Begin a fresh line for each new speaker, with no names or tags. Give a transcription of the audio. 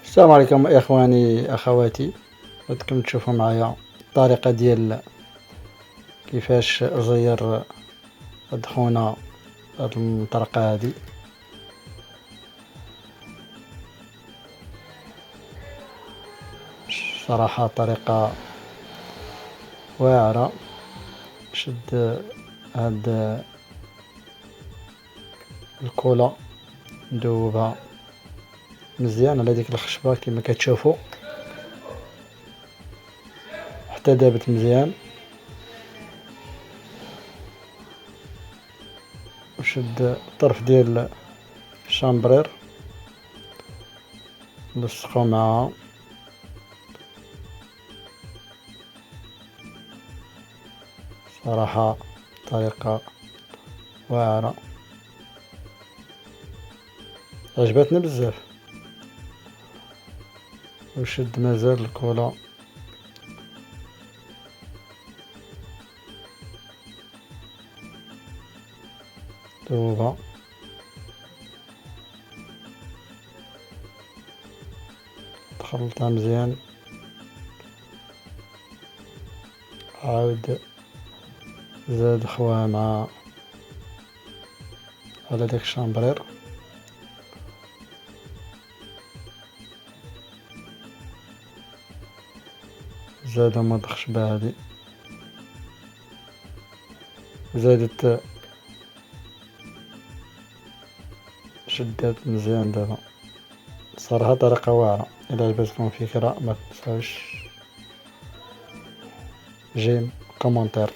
السلام عليكم اخواني اخواتي. بدكم تشوفوا معايا الطريقة ديال كيفاش زير هاد خونا هاد المطرقة هادي. صراحة طريقة واعرة. شد هاد الكولا ندوبها مزيان على ديك الخشبة كما كتشوفوا حتى دابت مزيان، وشد الطرف ديال الشامبرير لصقو معاها. صراحة طريقة واعرة عجبتني بزاف. وشد مازال الكولا دوبها، تخلطها مزيان، عاود زاد خوها مع على داك الشامبرير. زاد هاد الخشبة هادي، زادت شدات مزيان دابا. صراحة طريقة واعرة. إلا عجبتكم الفكرة ما تنساوش جيم كومونتير.